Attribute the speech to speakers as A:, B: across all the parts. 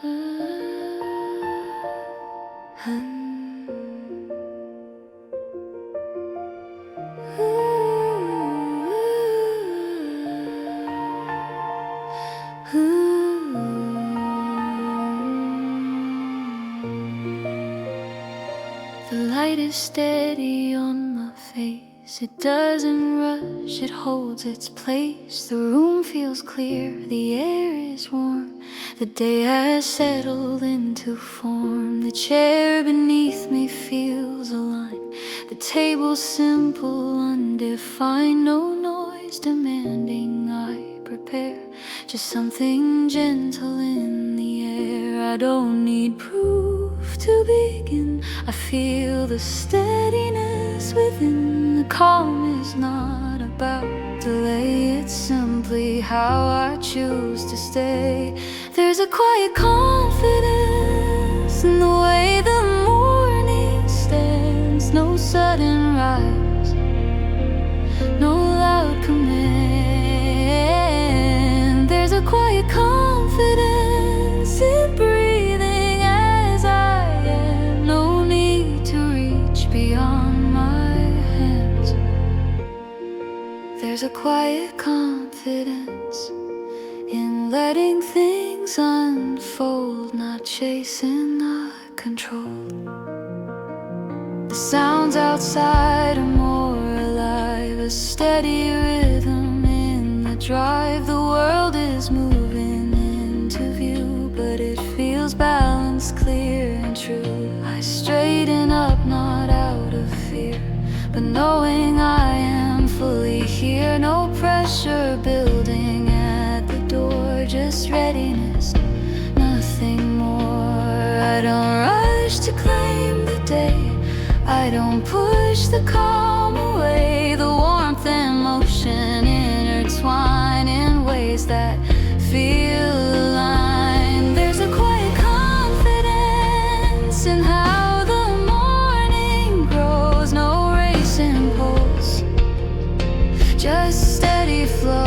A: The light is steady on my face. It doesn't rush, it holds its place. The room feels clear, the air is warm. The day has settled into form. The chair beneath me feels aligned. The table's simple, undefined. No noise demanding I prepare. Just something gentle in the air. I don't need proof to begin. I feel the steadiness within. The calm is not about delay. It's simply how I choose to stay. There's a quiet confidence in the way the morning stands. No sudden rise, no loud command. There's a quiet confidence in breathing as I am. No need to reach beyond my hands. There's a quiet confidence in letting things unfold, not chasing, not control. The sounds outside are more alive, a steady rhythm in the drive. The world is moving into view, but it feels balanced, clear and true. I straighten up, not out of fear, but knowing I am fully here. No pressure building at the door, just readiness, nothing more. I don't rush to claim the day. I don't push the calm away. The warmth and motion intertwine in ways that feel aligned. There's a quiet confidence in how the morning grows. No race impulse, just steady flow.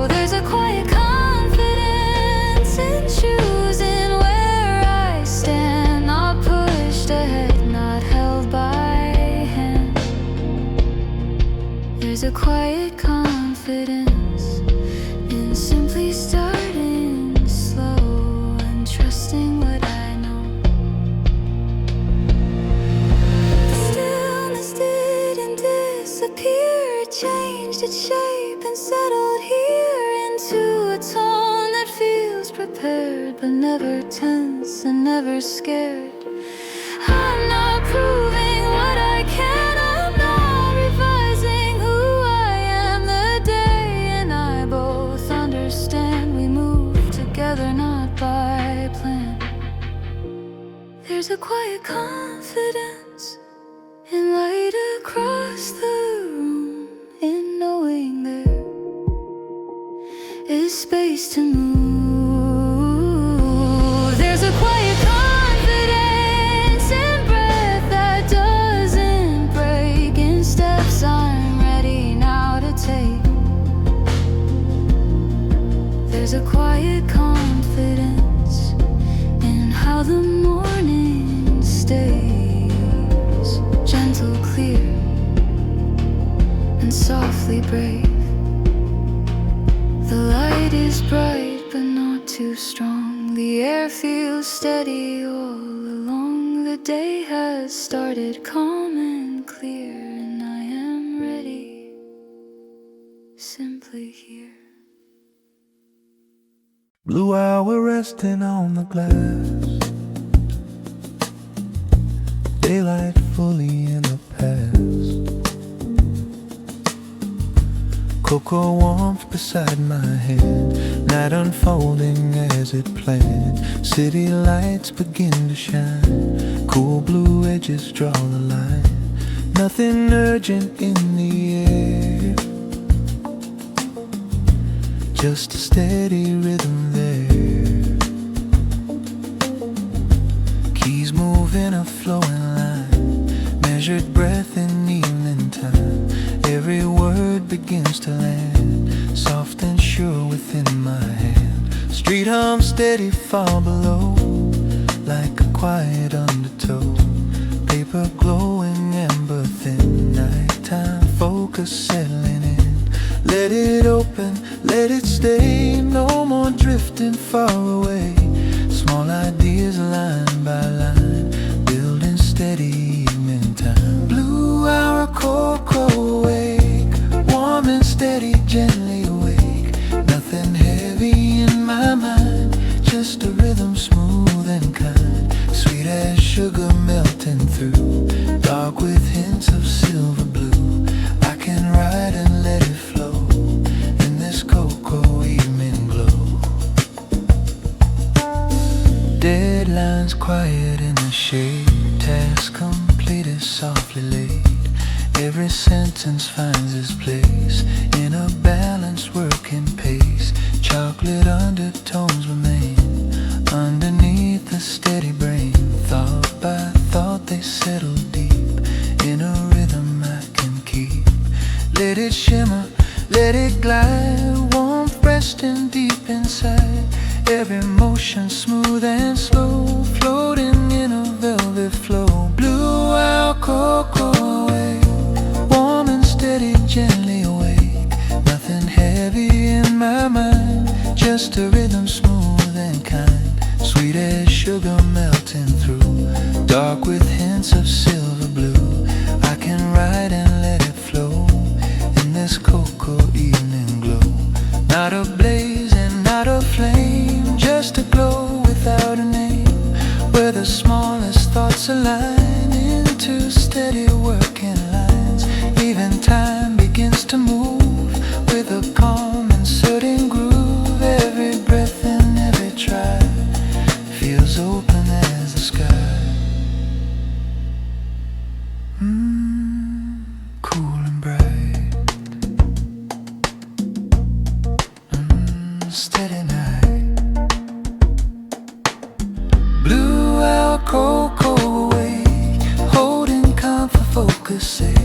A: There's a quiet confidence in choosing where I stand. Not pushed ahead, not held by hand. There's a quiet confidence in simply starting slow and trusting what I know. The stillness didn't disappear. It changed its shape and settled here into a tone that feels prepared, but never tense and never scared. I'm not proving what I can. I'm not revising who I am. The day and I both understand. We move together, not by plan. There's a quiet confidence in light across the room, in knowing there is space to move. There's a quiet confidence in breath that doesn't break, in steps I'm ready now to take. There's a quiet confidence in how the morning stays, gentle, clear, and softly brave. The light is bright but not too strong. The air feels steady all along. The day has started calm and clear, and I am ready, simply here.
B: Blue hour resting on the glass, daylight fully in the past. Cocoa warmth beside my head, night unfolding as it planned. City lights begin to shine, cool blue edges draw the line. Nothing urgent in the air, just a steady rhythm there. Keys move in a flowing line, measured breath in evening time. Every word begins to land, soft and sure within my hand. Street Freedom steady far below, like a quiet undertow. Paper glowing amber thin, nighttime focus settling in. Let it open, let it stay, no more drifting far away. Small ideas line by line, building steady evening time. Blue hour cocoa awake, warm and steady, gently awake. Nothing heavy in my mind, just a rhythm smooth and kind. Sweet as sugar melting through, dark with hints of silver blue. I can ride and let it flow in this cocoa evening glow. Deadlines quiet in the shade, task completed softly laid. Every sentence finds its place in a balanced working pace. Chocolate undertones remain underneath the steady brain. Thought by thought they settle deep in a rhythm I can keep. Let it shimmer, let it glide, warmth resting deep inside. Every motion smooth and slow, floating in a velvet flow. Blue out cocoa away, warm and steady, gently awake. Nothing heavy in my mind, just a rhythm smooth and kind. Sweet as sugar melting through, dark with hints of silver blue. I can ride and let it flow in this cocoa evening glow. Not a blaze and not a flame, just a glow without a name, where the smallest thoughts align into steady working lines. Even time begins to move with a calm and certain groove. Every breath and every try feels open as the sky. Cool and bright. Steady night. Blue out cocoa awake, holding calm for focus sake.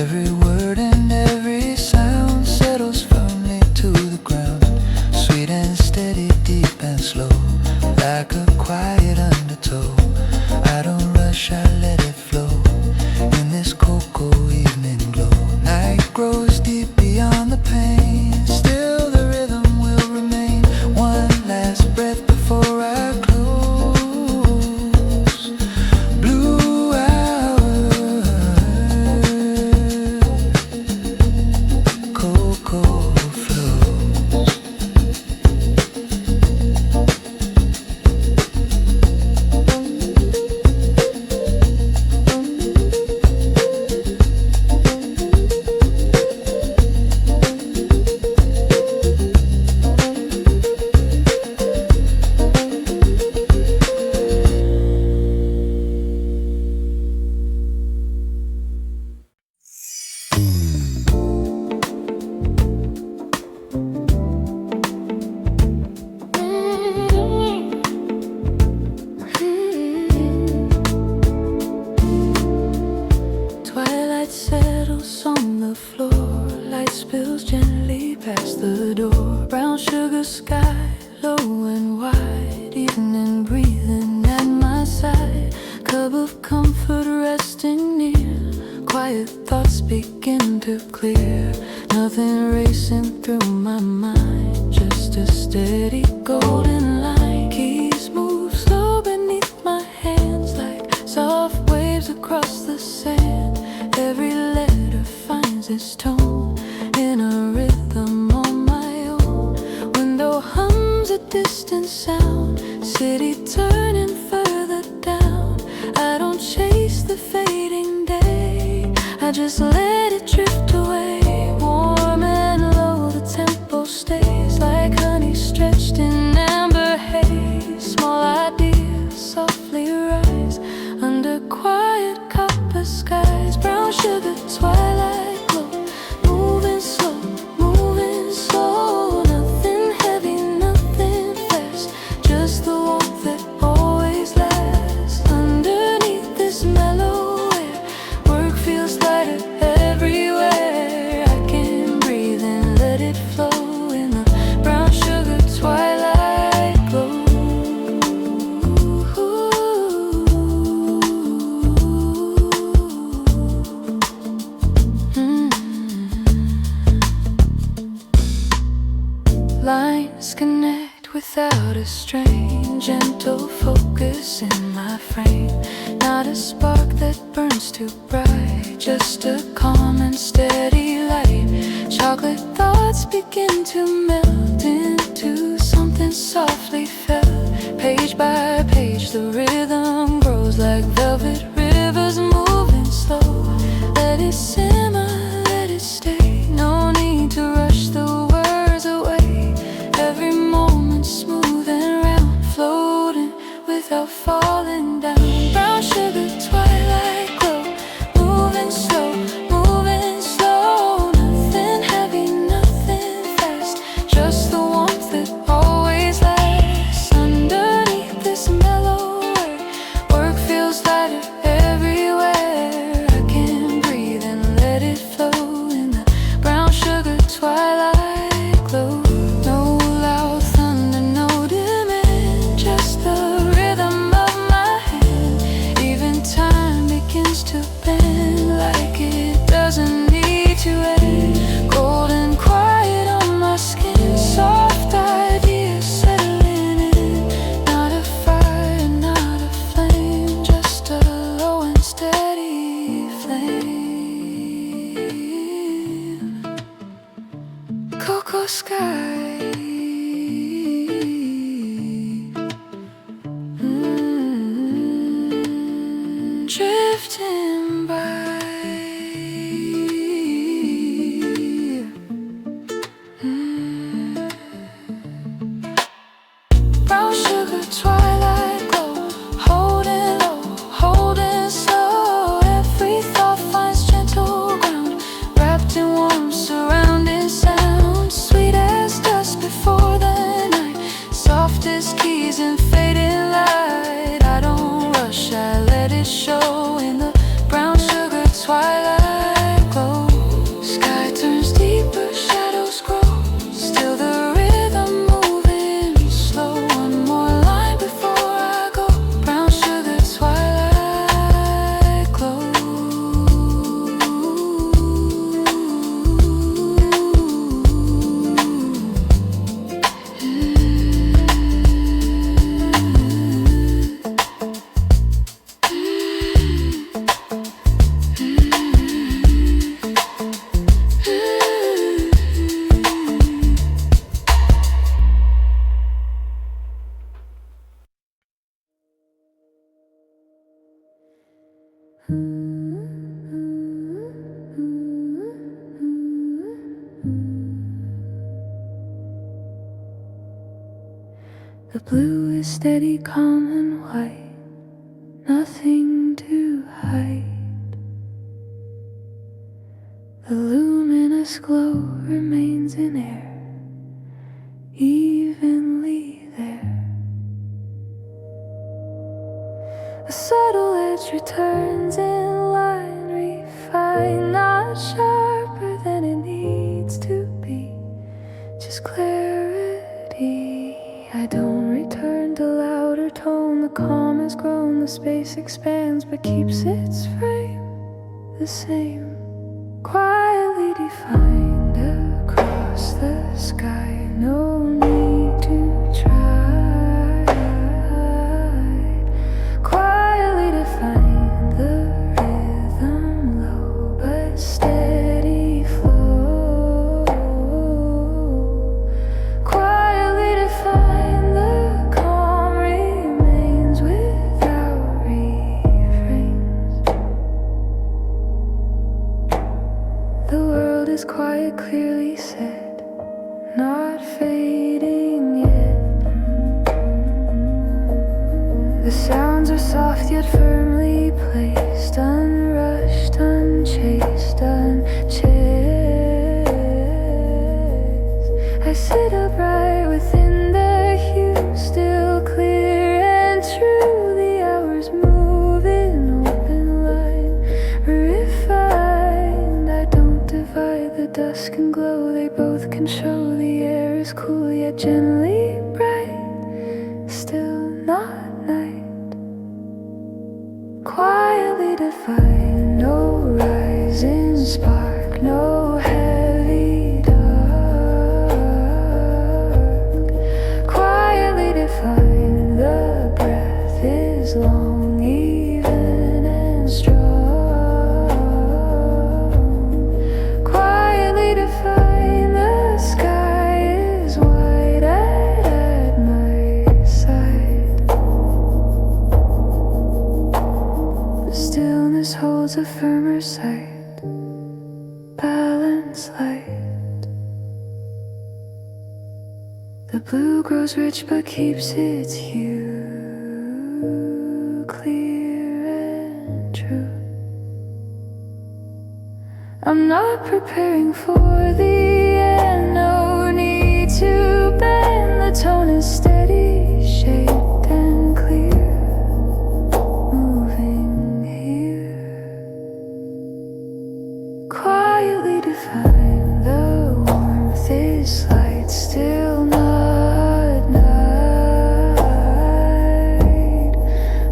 B: Every word and every sound settles firmly to the ground. Sweet and steady, deep and slow, like a quiet undertow. I don't rush, I let it flow in this cocoa evening glow. Night grows deep beyond the pain, still the rhythm will remain. One last breath before I close. Blue hour, cocoa flows.
A: Twilight settles on the floor, light spills gently past the door. Brown sugar sky, low and wide, evening breathing at my side. Cup of comfort resting near, quiet thoughts begin to clear. Nothing racing through my mind, just a steady golden line. Keys move slow beneath my hands like soft waves across the sand. Every letter finds its tone in a rhythm on my own. Window hums a distant sound, city turning further down. I don't chase the fading day, I just let it drift away. Warm and low, the tempo stays like honey stretched in amber haze. Small ideas softly rise under quiet copper skies. Brown sugar twilight glow, moving slow, moving slow. Nothing heavy, nothing fast, just the warmth that always lasts. Underneath this mellow air, work feels lighter everywhere. without a strain. Gentle focus in my frame. Not a spark that burns too bright, just a calm and steady light. Chocolate thoughts begin to melt into something softly felt. Page by page the rhythm grows like velvet rivers moving slow. Let it simmer, let it stay. No need to rush the words away. Every moment smooth and round, floating without falling down. Brown sugar, twilight glow, moving slow, moving slow. Nothing heavy, nothing fast, just the warmth that always lasts. Underneath this mellow work feels lighter everywhere. I can breathe and let it flow in the brown sugar twilight glow. No loud thunder, no dimming, just the rhythm of my hand. Even time begins to bend like it doesn't need to end. Golden quiet on my skin, soft ideas settling in. Not a fire, not a flame, just a low and steady flame. Cocoa sky, drifting by. Brown sugar, twilight glow, holding low, holding slow. Every thought finds gentle ground, wrapped in warm surrounding sound. Sweet as dust before the night, soft as keys in fading light. I don't rush, I let it show in the brown sugar twilight glow. Sky turns deeper, shadows grow, still the rhythm moving slow. One more line before I go, brown sugar twilight glow. The blue is steady, calm and white, nothing to hide. The luminous glow remains in air, evenly there. A subtle edge returns in line, refined, not sharper than it needs to be, just clarity. I don't return to louder tone, the calm has grown, the space expands but keeps its frame the same. Quietly defined across the sky, no need to try. Quietly defined, the rhythm low but steady flow. Quietly defined, the calm remains without refrains. The world is quiet, clearly said, not fading yet. The sounds are soft yet firmly placed, unrushed, unchased, unchased. I sit upright within the hue, still clear and true. The hours move in open line, refined. I don't divide the dusk and glow, they both can show. The air is cool yet gently bright, still not night. Quietly defined, no rising spark, no heavy dark. Quietly firmer sight, balance light. The blue grows rich but keeps its hue clear and true. I'm not preparing for the end, no need to bend. The tone is steady, shaped and clear, moving here. Quietly define, the warmth is slight, still not night.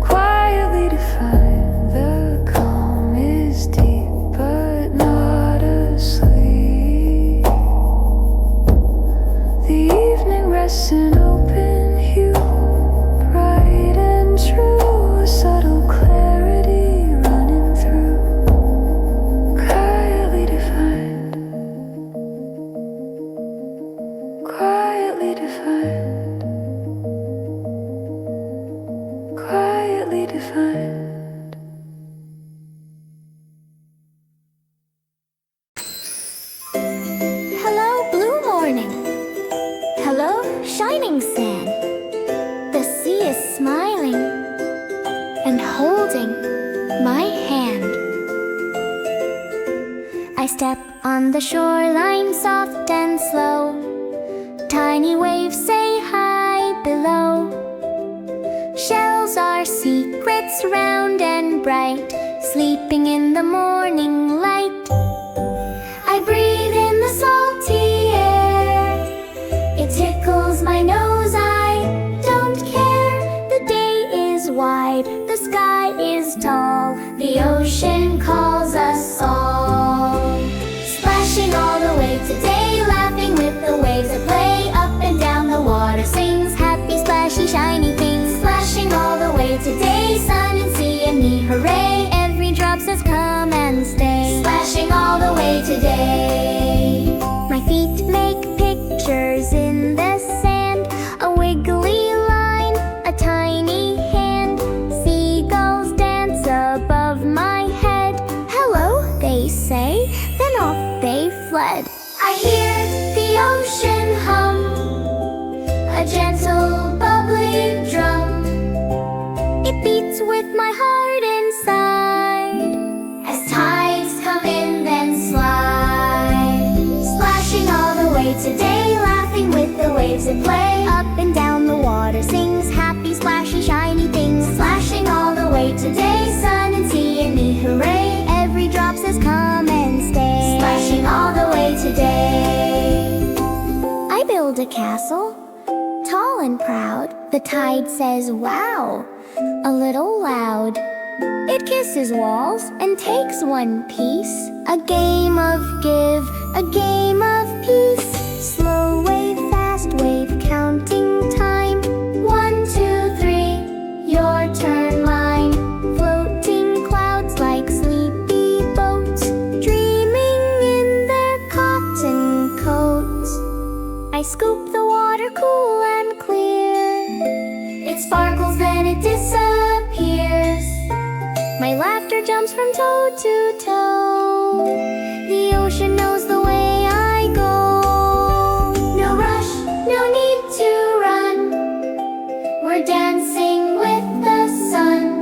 A: Quietly define, the calm is deep but not asleep. The evening rests in open hue, bright and true, a subtle clarity running through. Quietly defined, quietly defined, quietly defined.
C: Hello, blue morning. Hello, shining sand. The sea is smiling and holding my hand. I step on the shoreline, soft and slow. Tiny waves say hi below. Shells are secrets, round and bright, sleeping in the morning light. I breathe in the salty air. It tickles my nose, I don't care. The day is wide, the sky is tall. The ocean calls us all. Splashing all the way today, laughing with the waves that play. Up and down the water sings happy, splashy, shiny things. Splashing all the way today, sun and sea and me, hooray. Every drop says come and stay. Splashing all the way today. My feet make pictures in the sand, a wiggly line, a tiny hand. Seagulls dance above my head. Hello, they say, then off they fled. I hear the ocean hum, a gentle bubbly drum. It beats with my heart inside as tides come in then slide. Splashing all the way today, laughing with the waves that play. Up and down the water sings happy, splashy, shiny things. Splashing all the way today, sun and sea and me, hooray. Every drop says come and stay. Splashing all the way today. I build a castle, tall and proud. The tide says wow, a little loud. It kisses walls and takes one piece. A game of give, a game of peace. Slow wave, fast wave, counting time. 1, 2, 3, your turn, mine. Floating clouds like sleepy boats, dreaming in their cotton coats. I scoop the water cool and clear. It sparkles then it disappears. My laughter jumps from toe to toe. The ocean knows the way I go. No rush, no need to run. We're dancing with the sun.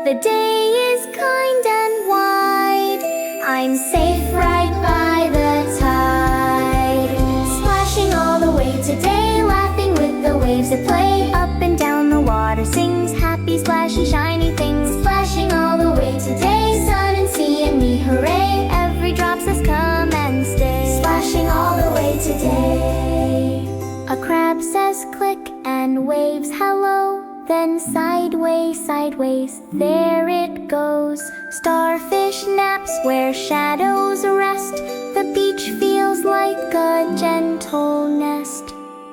C: The day is kind and wide. I'm safe right by the tide. Splashing all the way today, laughing with the waves that play. Up and down the water sings happy, splashy, shiny things. Splashing all the way today, sun and sea and me, hooray. Every drop says come and stay. Splashing all the way today. A crab says click and waves hello. Then sideways, sideways, there it goes. Starfish naps where shadows rest. The beach feels like a gentle nest.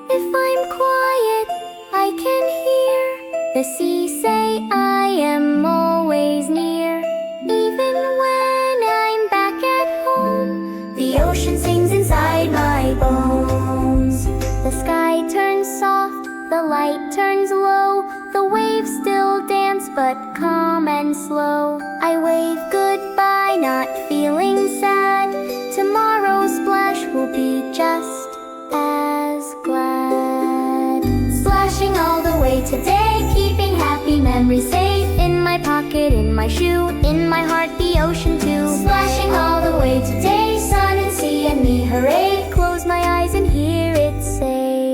C: If I'm quiet, I can hear the sea say I am always near. Even when I'm back at home, the ocean sings inside my bones. The sky turns soft, the light turns low. The waves still dance but calm and slow. I wave good try not feeling sad. Tomorrow's splash will be just as glad. Splashing all the way today, keeping happy memories safe. In my pocket, in my shoe, in my heart, the ocean too. Splashing all the way today, sun and sea and me, hooray. Close my eyes and hear it say,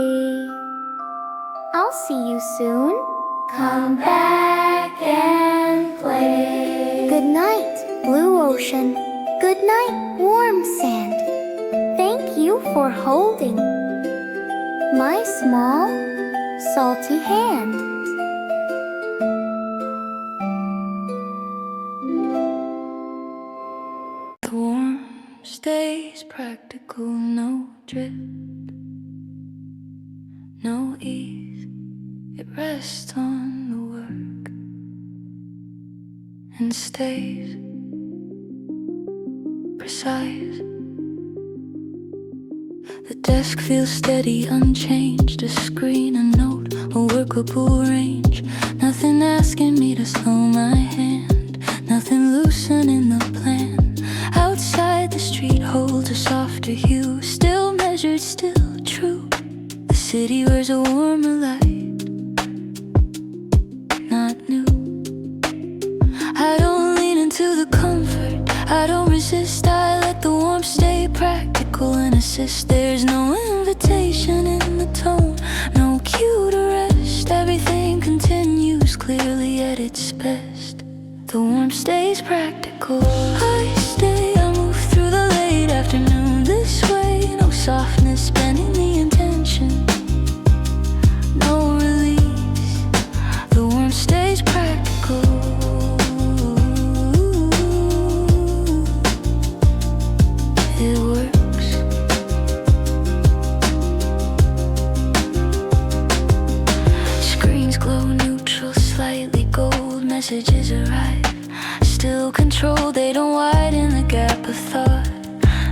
C: I'll see you soon. Come back and play. Good night, blue ocean. Good night, warm sand. Thank you for holding my small, salty hand.
A: The warm stays practical, no drift, no ease. It rests on the work and stays precise. The desk feels steady, unchanged. A screen, a note, a workable range. Nothing asking me to slow my hand, nothing loosening the plan. Outside the street holds a softer hue, still measured, still true. The city wears a warmer light, not new. I don't lean into the comfort, I don't resist. I let the warmth stay practical and assist. There's no invitation in the tone, no cue to rest. Everything continues clearly at its best. The warmth stays practical. I stay, I move through the late afternoon this way. No softness bending the intention, no release. The warmth stays practical. It works. Screens glow neutral, slightly gold. Messages arrive, still controlled. They don't widen the gap of thought,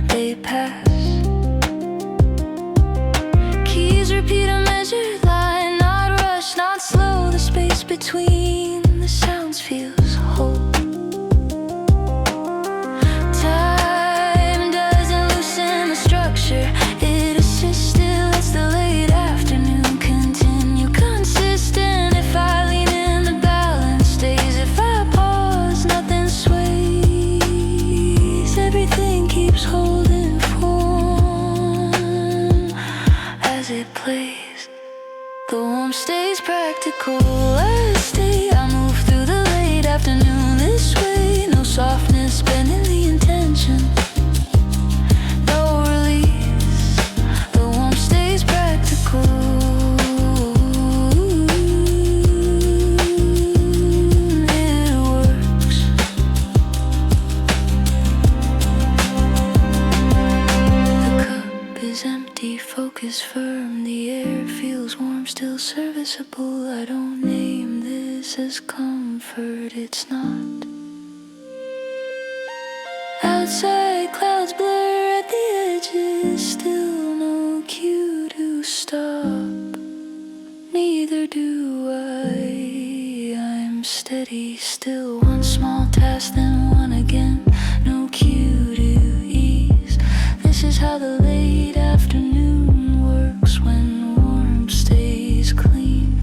A: they pass. Keys repeat a measured line, not rush, not slow. The space between the sounds feels whole. Time doesn't loosen the structure, it assists. Still lets the late afternoon continue consistent. If I lean in, the balance stays. If I pause, nothing sways. Everything keeps holding form as it plays. The warmth stays practical. I stay, I move through the late afternoon this way. No softness bending the intention, no release. The warmth stays practical. It works. The cup is empty, focus firm. The air feels warm, still serviceable. I don't name this as comfort, it's not. Outside clouds blur at the edges, still no cue to stop. Neither do I. I'm steady, still one small task, then one again. No cue to ease. This is how the late afternoon works when warmth stays clean.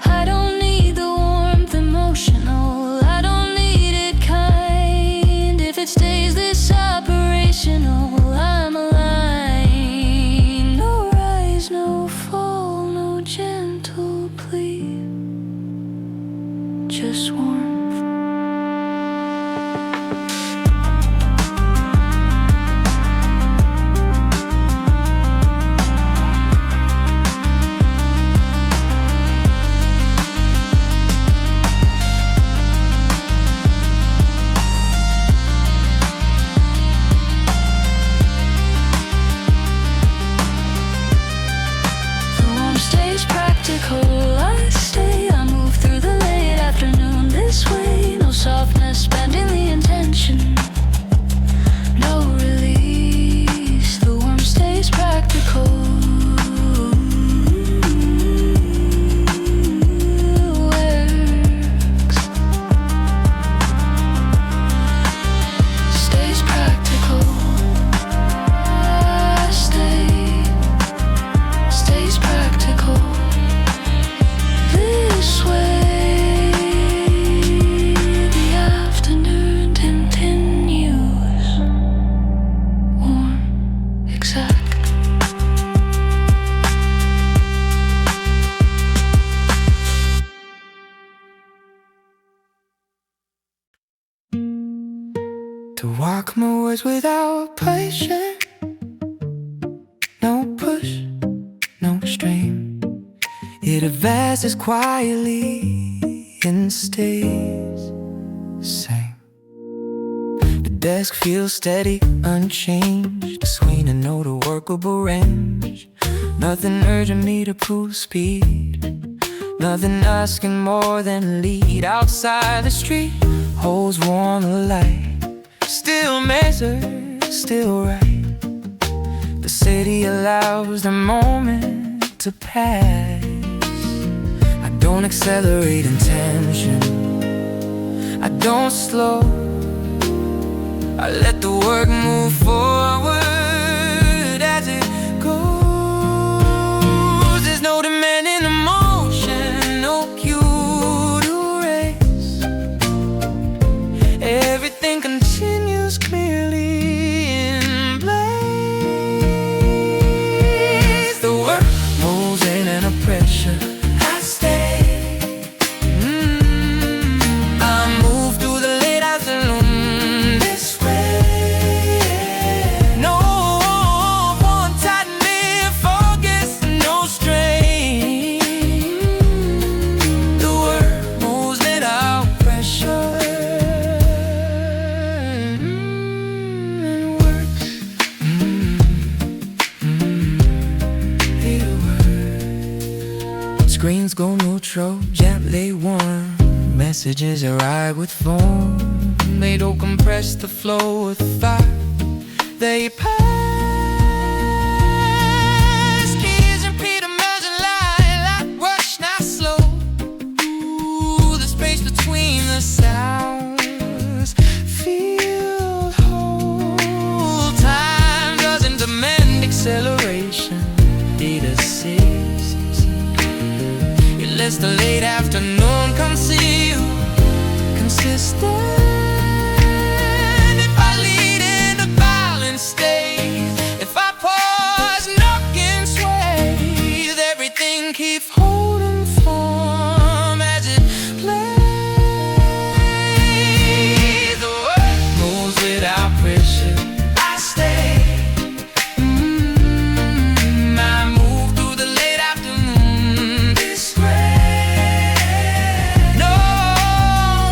A: I don't need the warmth emotional, I don't need it kind. If it stays this operational, I'm aligned. No rise, no fall, no gentle plea, just warmth.
B: hours without pressure. No push, no strain. It advances quietly and stays the same. The desk feels steady, unchanged, a swing and note, a workable range. Nothing urgent me to prove speed, nothing asking more than lead. Outside the street holds warm light, still measured, still right. The city allows the moment to pass. I don't accelerate intention, I don't slow, I let the work move forward as it goes. There's no demand in the motion, no cue to race. Everything continues clearly in place. The work moves in and a pressure, I stay. I move through the late afternoon this way. No one tightening focus, no strain. The work moves without pressure. It works. It works. Screens go neutral, gently warm. Messages arrive with phone. They don't compress the flow with thought. They pass. Keys repeat a measure line, like rush, not slow. Ooh, the space between the sounds feels whole. Time doesn't demand acceleration, it assists. It lets the late afternoon conceal, consistent. If I lead in the balance stays, if I pause, nothing sways. Everything keeps holding form as it plays. The work moves without pressure, I stay. I move through the late afternoon this way. No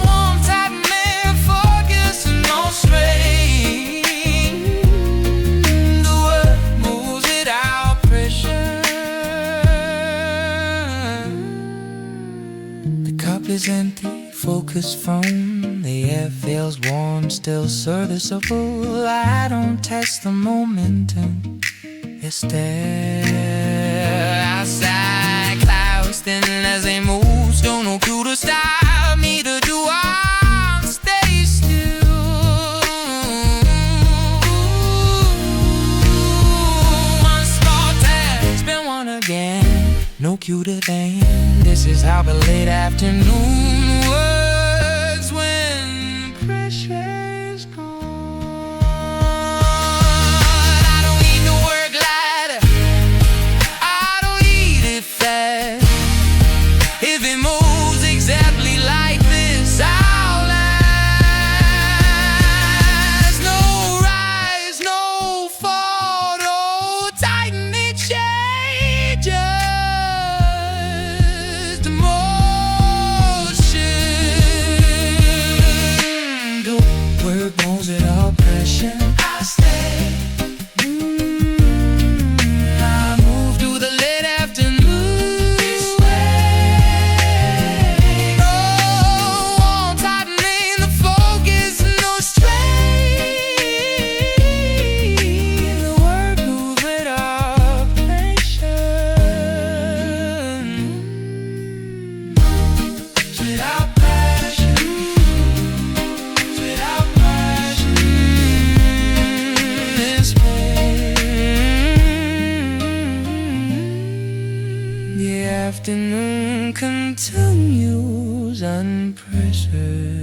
B: one tightening focus, no strain. The work moves without pressure. The cup is empty, focus phone. The air feels warm, still serviceable. I don't test the momentum, it's there. Outside clouds thin as they move, still no clue to stop me to do. I'll stay still. One small task, been one again. No cue to thank. This is how the late afternoon works when pressure's gone. I don't need to work lighter, I don't need it fast. If it moves exactly like this, I'll last. No rise, no fall, no tightening change, just emotion. The work moves without pressure, I stay. I move through the late afternoon this way. No one tightening the focus, no strain. The work moves without pressure. Without pressure. Without pressure. This way. The afternoon continues unpressured.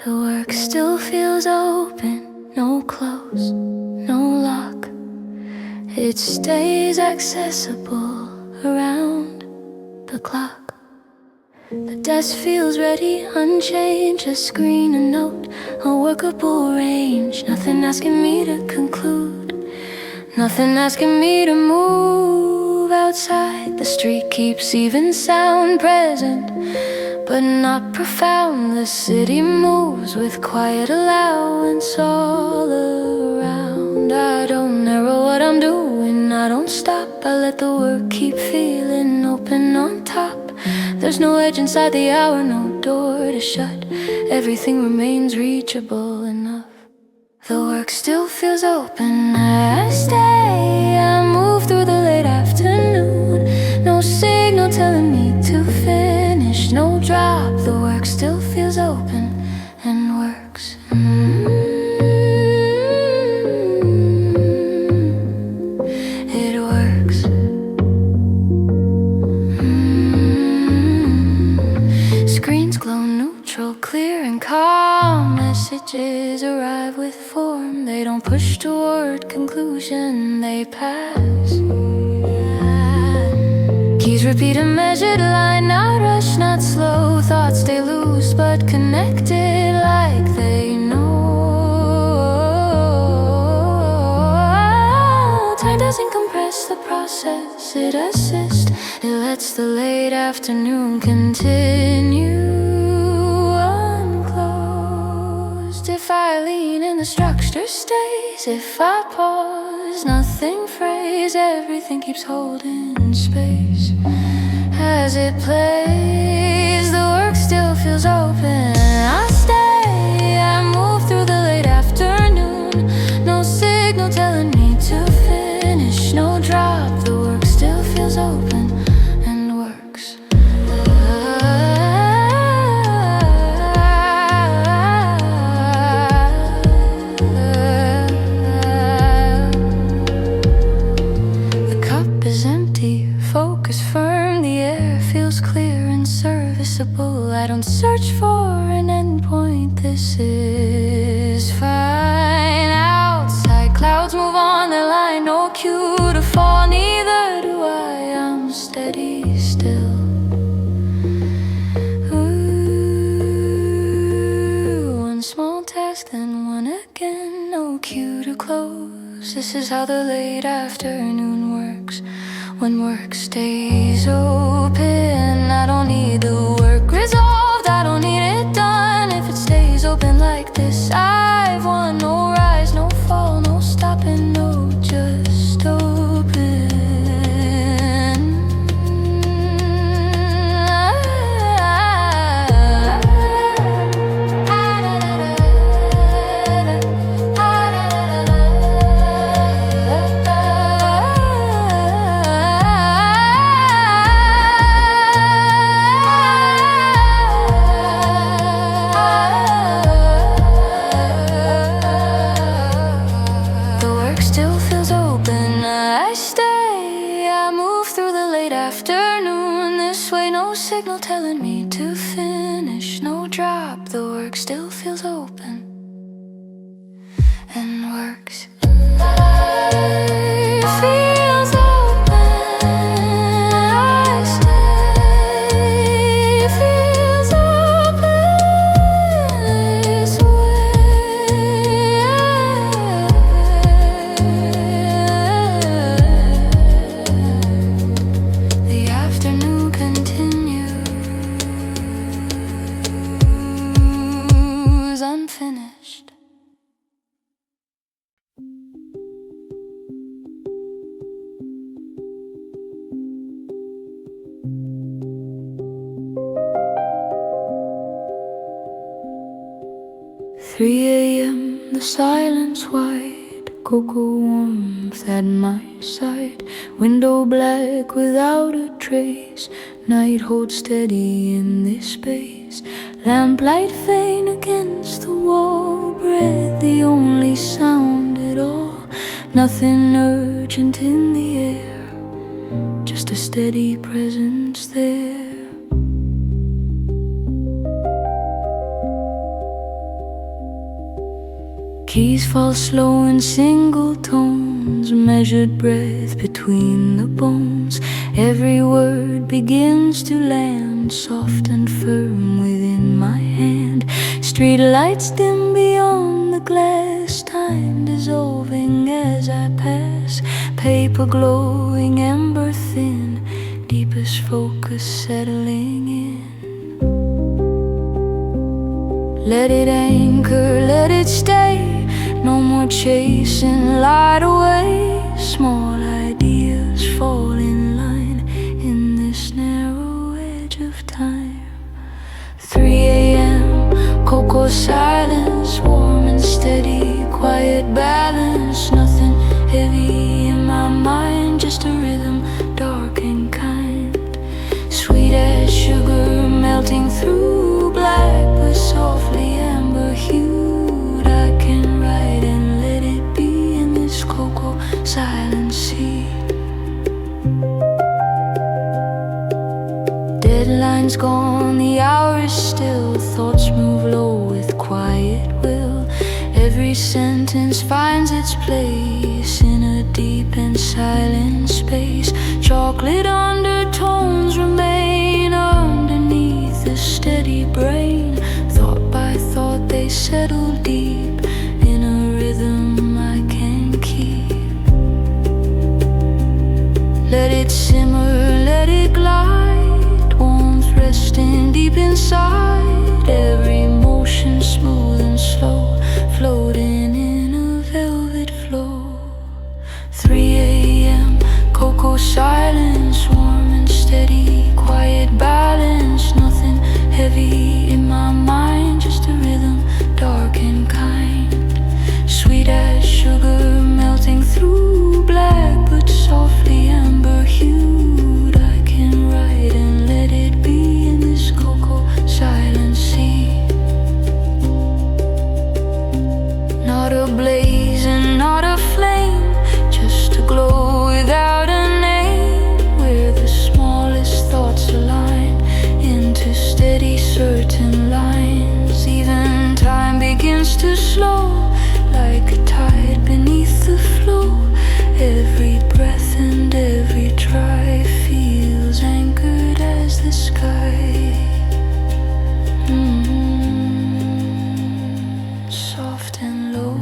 A: The work still feels open, no close, no lock. It stays accessible around the clock. The desk feels ready, unchanged. A screen, a note, a workable range. Nothing asking me to conclude, nothing asking me to move. Outside, the street keeps even sound present, but not profound. The city moves with quiet allowance all around. I don't narrow what I'm doing, I don't stop. I let the work keep feeling open on top. There's no edge inside the hour, no door to shut. Everything remains reachable enough. The work still feels open. I stay, I move through the late afternoon. No signal telling me to finish, no drop. The work still feels open and works. It works. Screens glow neutral, clear and calm. Messages arrive with form. They don't push toward conclusion, they pass. Keys repeat a measured line, not rush, not slow. Thoughts stay loose but connected like they know. Time doesn't compress the process, it assists. It lets the late afternoon continue unclosed. If I lean in, the structure stays. If I pause, nothing frays. Everything keeps holding space. As it plays, the work still feels open. I stay, I move through the late afternoon. No signal telling me to finish, no drop. The work still feels open and works. The cup is empty, focus firm. The air feels clear and serviceable. I don't search for an endpoint, this is fine. Outside, clouds move on their line, no cue to fall, neither do I. I'm steady still. Ooh, one small task, then one again, no cue to close. This is how the late afternoon works. When work stays open, I don't need the work resolved, I don't need it done. If it stays open like this, I've won. No rise, no fall, no stopping, no just open. Signal telling me to finish, no drop. The work still feels open and works. Feels open, I stay. Feels open this way. The afternoon continues unfinished. 3 a.m., the silence wide, cocoa warmth at my side. Window black without a trace, night holds steady in this space. Lamplight faint against the wall, breath the only sound at all. Nothing urgent in the air, just a steady presence there. Keys fall slow in single tone, tones, measured breath between the bones. Every word begins to land, soft and firm within my hand. Street lights dim beyond the glass, time dissolving as I pass. Paper glowing ember thin, deepest focus settling in. Let it anchor, let it stay. No more chasing light away. Small ideas fall in line in this narrow edge of time. 3 a.m. cocoa silence, warm and steady, quiet balance. Nothing heavy in my mind, just a rhythm dark and kind. Sweet as sugar melting through black, but softly amber hued. I can write and let it be in this cocoa silent sea. Deadline's gone, the hour is still. Thoughts move low with quiet will. Every sentence finds its place in a deep and silent space. Chocolate undertones remain underneath the steady brain. Thought by thought they settle deep in a rhythm I can keep. Let it simmer, let it glide, warmth resting deep inside. Every motion smooth and slow, floating in a velvet flow. 3 a.m. cocoa silence, warm and steady, quiet balance. Nothing heavy in my mind, just a rhythm dark and kind. Sweet as sugar melting through black, but softly amber hued. I can write and let it be in this cocoa silent sea. Not a blaze and not a flame, just a glow without a name, where the smallest thoughts align into steady certain lines. Even time begins to slow, like a tide beneath the flow. Every breath and every try feels anchored as the sky. Soft and low.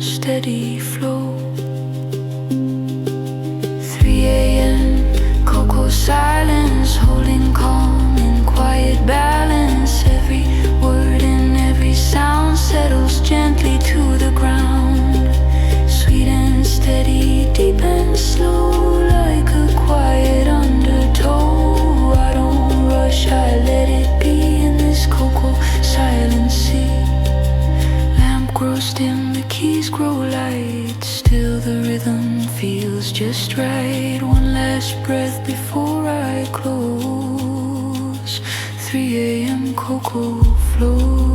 A: Steady flow. 3 a.m. cocoa silence, holding calm in quiet balance. Every word and every sound settles gently to the ground. Sweet and steady, deep and slow, like a quiet undertow. I don't rush, I let it be in this cocoa silent sea. Lamp grows dim, the keys grow light, still the rhythm feels just right. One last breath before I close. 3 a.m. cocoa flows.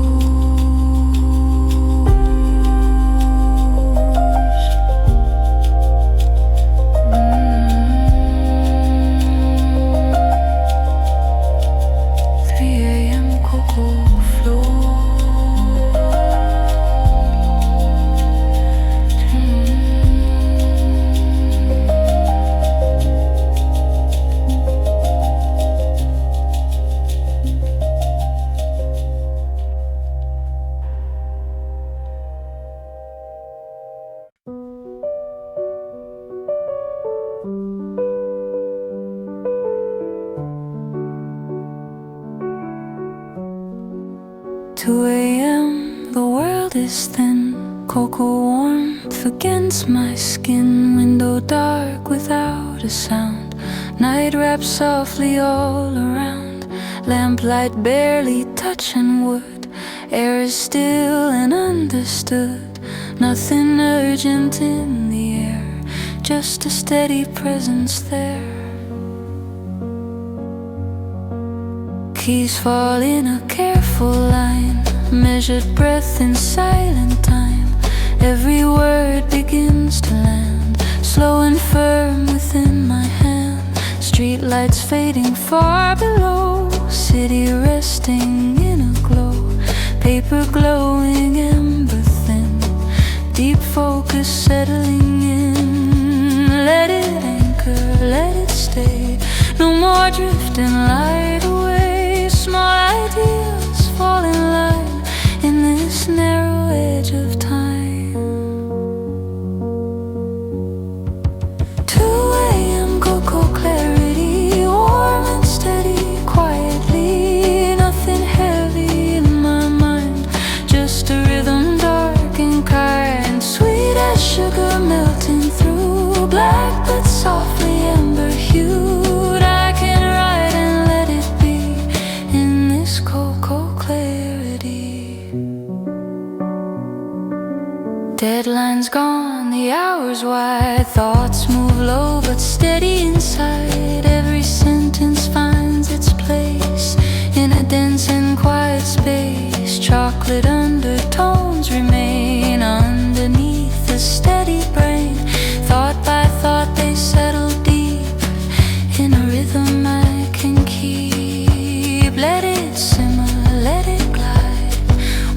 A: Is thin, cocoa warmth against my skin. Window dark without a sound. Night wraps softly all around. Lamplight barely touching wood. Air is still and understood. Nothing urgent in the air, just a steady presence there. Keys fall in a careful line, measured breath in silent time. Every word begins to land, slow and firm within my hand. Street lights fading far below, city resting in a glow. paper glowing ember thin, deep focus settling in. Let it anchor, let it stay, no more drifting light away. Small ideas fall in line in this narrow edge of time. 2 a.m. cocoa clarity, warm and steady, quietly. Nothing heavy in my mind, just a rhythm dark and kind, sweet as sugar melting through, black but softly amber hued. I can write and let it be in this cocoa clarity. Deadline's gone, the hours wide, thoughts move low but steady inside. Every sentence finds its place in a dense and quiet space. Chocolate undertones remain underneath the steady brain. Thought by thought they settle deep in a rhythm I can keep. Let it simmer, let it glide,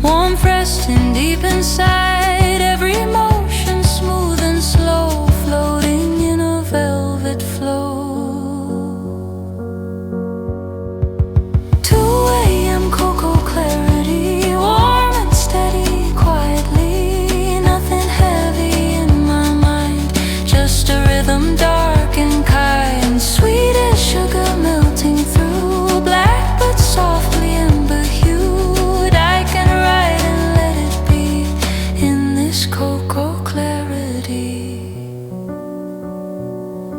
A: warm, fresh and deep inside. Every emotion smooth and slow, floating in a velvet flow. 2 a.m. cocoa clarity, warm and steady, quietly. Nothing heavy in my mind, just a rhythm dark and kind, sweet as sugar melting through, black but softly amber hued. I can write and let it be in this cocoa clarity.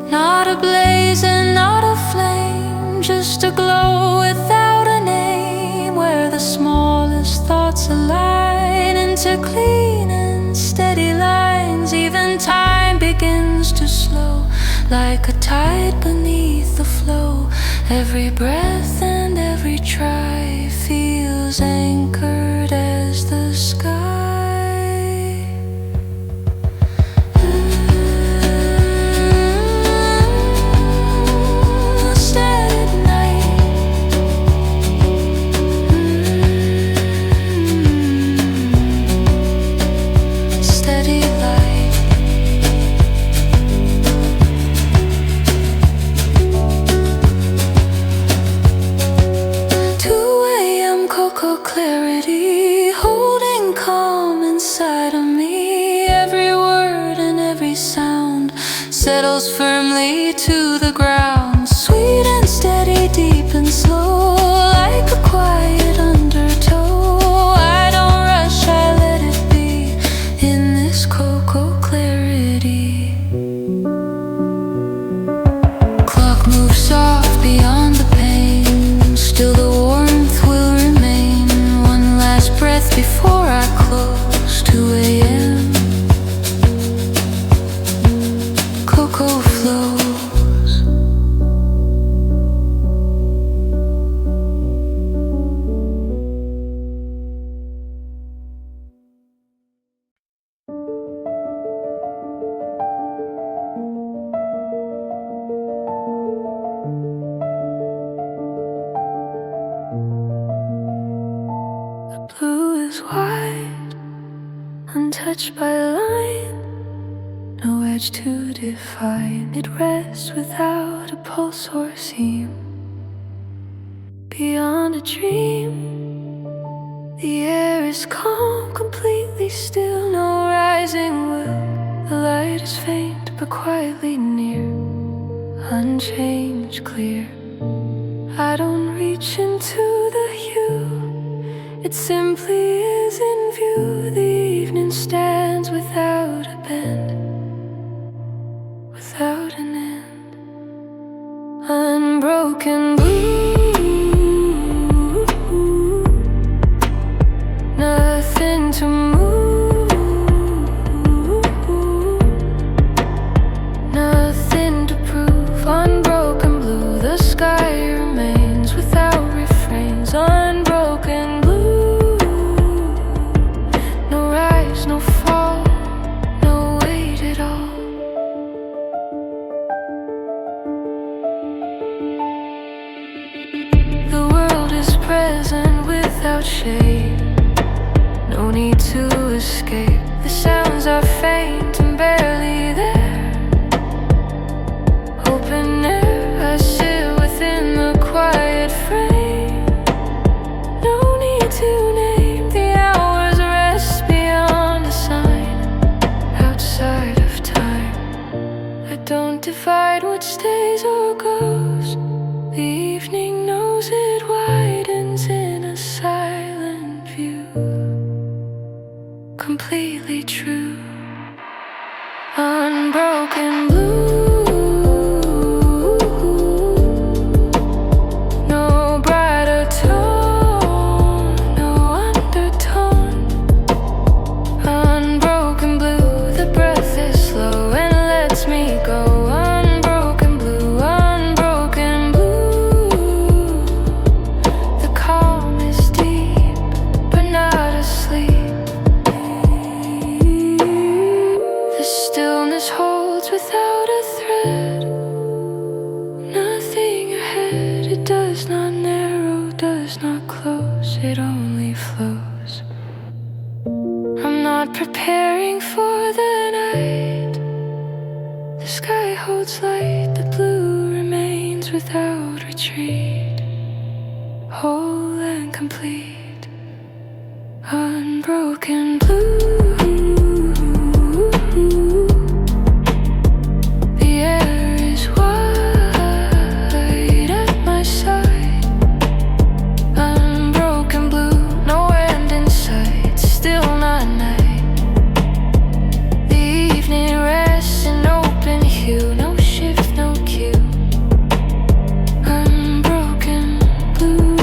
A: Not a blaze and not a flame, just a glow without a name, where the smallest thoughts align into clean and steady lines. Even time begins to slow, like a tide beneath the flow. Every breath and every try feels anchored as the sky. Steady at night. Steady light. 2 a.m. cocoa clarity, holding calm inside of me. Every word and every sound settles firmly to the ground, sweet and steady, deep and slow, like a quiet undertow. I don't rush, I let it be in this cocoa clarity. Clock moves soft beyond the pain, still the warmth will remain. One last breath before I close. 2 a.m. cocoa flows. The blue is wide, untouched by line, no edge to define. It rests without a pulse or seam. Beyond a dream, the air is calm, completely still, no rising will. The light is faint but quietly near, unchanged, clear. I don't reach into the hue, it simply is in view. The evening stands without a bend, without an end. Unbroken blue, nothing to move, nothing to prove. Unbroken blue, the sky remains without refrains. Unbroken blue, no rise, no fall. true. Unbroken blue, no brighter tone, no undertone. Unbroken blue, the breath is slow and lets me go. Unbroken blue, unbroken blue. The calm is deep, but not asleep. The stillness holds without a thread. Nothing ahead, it does not narrow, does not close, it only flows. I'm not preparing for the night. The sky holds light, the blue remains without retreat, whole and complete. Unbroken blue. The air is wide at my side. Unbroken blue, no end in sight, still not night. The evening rests in open hue, no shift, no cue. Unbroken blue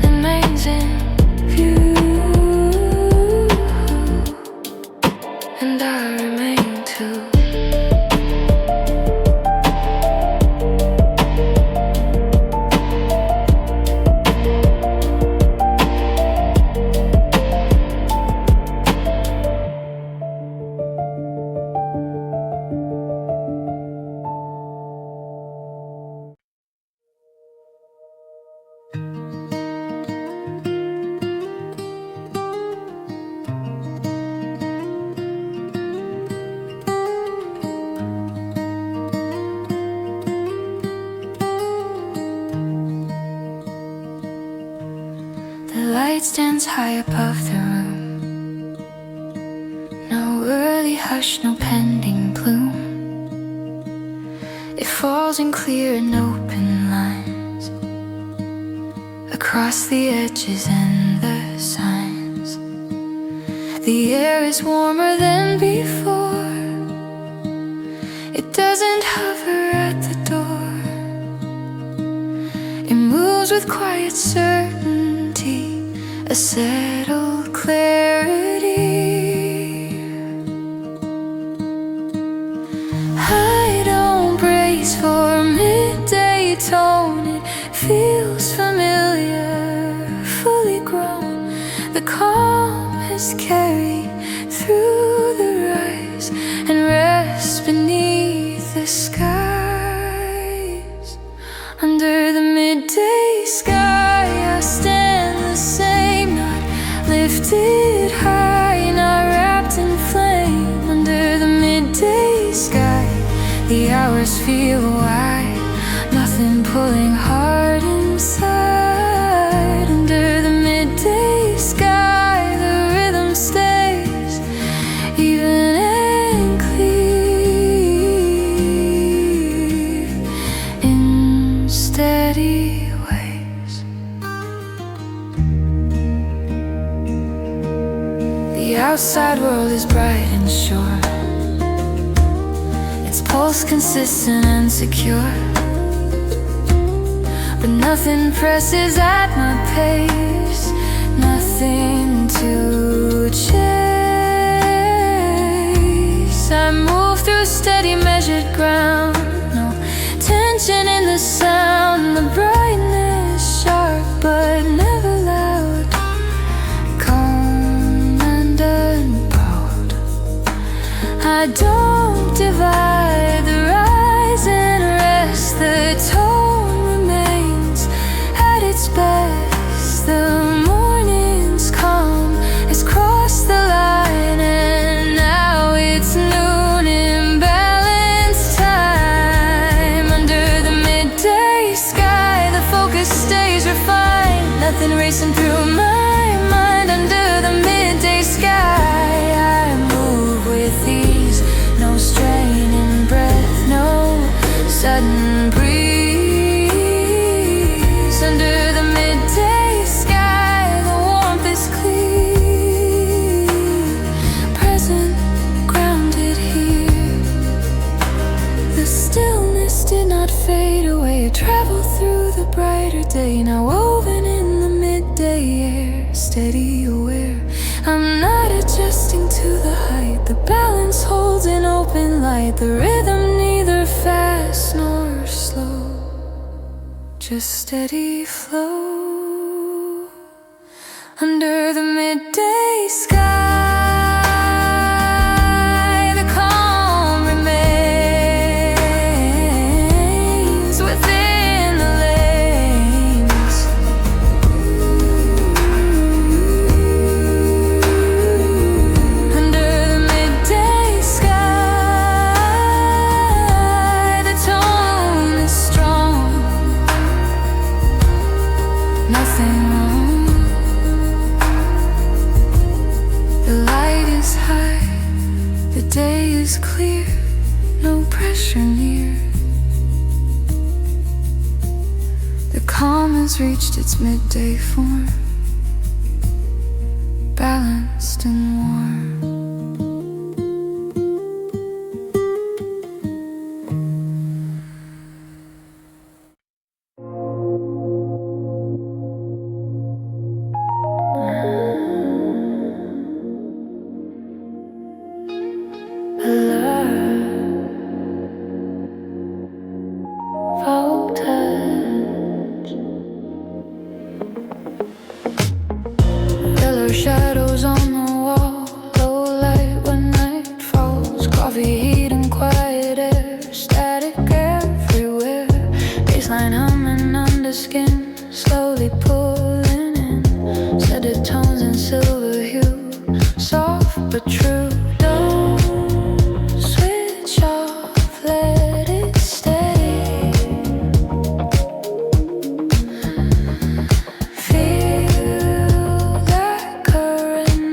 A: remains in view, and I remain too. The light stands high above the room. No early hush, no pending bloom. It falls in clear and open lines across the edges and the signs. The air is warmer than before. It doesn't hover at the door. It moves with quiet certainty, a settled clarity. I don't brace for midday tone. It feels familiar, fully grown. The calm is carried through the rise and rests beneath the skies. Under the midday sky, I stand the same, not lifted high, not wrapped in flame. Under the midday sky, the hours feel wide, nothing pulling hard inside. Under the midday sky, the rhythm stays even and clear in steady waves. The outside world is bright and sure, its pulse consistent and secure. But nothing presses at my pace, nothing to chase. I move through steady measured ground, no tension in the sound. The brightness sharp but never loud, calm and unbowed. I don't divide the rise and rest. The tone remains at its best. The morning's calm has crossed the line, and now it's noon in balanced time. Under the midday sky, the focus stays refined, nothing racing through my mind. Under the midday sky, I move with ease, no aware. I'm not adjusting to the height. The balance holds in open light. The rhythm neither fast nor slow, just steady flow. Under the midday sky, the calm remains within the lanes. Under the midday sky, the tone is strong, nothing wrong. The light is high, the day is clear, no pressure near. The calm has reached its midday form, balanced and warm. Yellow shadows on the wall, low light when night falls. Coffee heat and quiet air, static everywhere. Baseline humming under skin, slowly pulling in. Sedative tones in silver hue, soft but true. Don't switch off, let it stay. Feel that current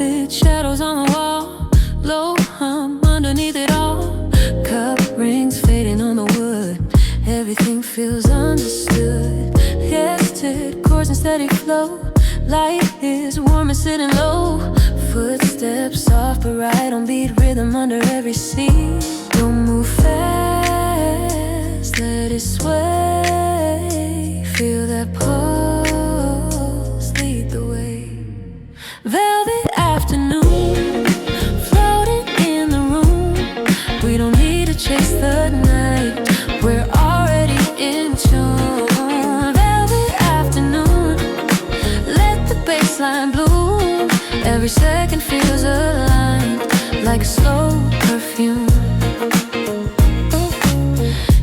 A: velvet shadows on the wall, low hum underneath it all. Cup rings fading on the wood, everything feels understood. Hesitant chords and steady flow, light is warm and sitting low. Footsteps soft but right on beat, rhythm under every seat. Don't move fast, let it sway. Feel that pulse, lead the way. Velvet afternoon, floating in the room. We don't need to chase the night, we're already in tune. Velvet afternoon, let the bassline bloom. Every second feels aligned, like a slow perfume.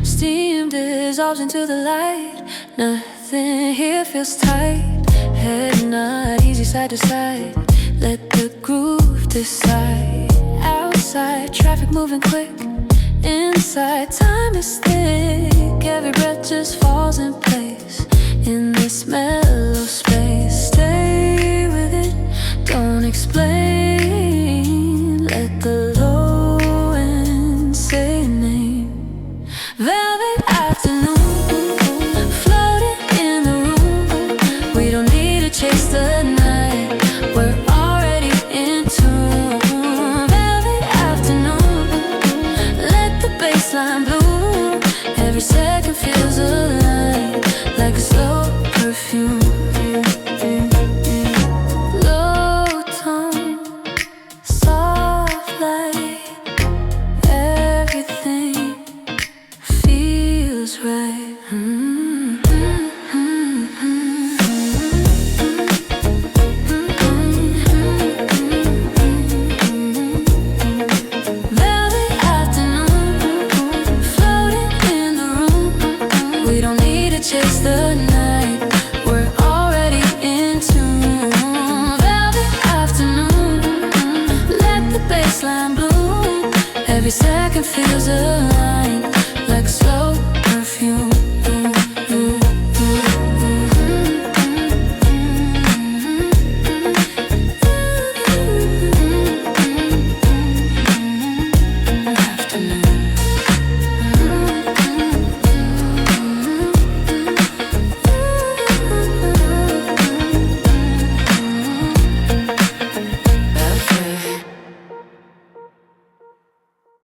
A: Steam dissolves into the light, nothing here feels tight. Head nod, easy side to side, let the groove decide. Outside, traffic moving quick, inside, time is thick. Every breath just falls in place, in this mellow space. Stay with it, don't explain. Let the low end say your name. Velvet afternoon, floating in the room. We don't need to chase the night, we're already in tune. Velvet afternoon, let the bassline bloom. Every second feels alive, like a slow perfume. Low tone, soft light, everything feels right. Velvet afternoon, floating in the room. We don't need to chase the night, we're already in tune. Velvet afternoon, let the bassline bloom. Every second feels alive.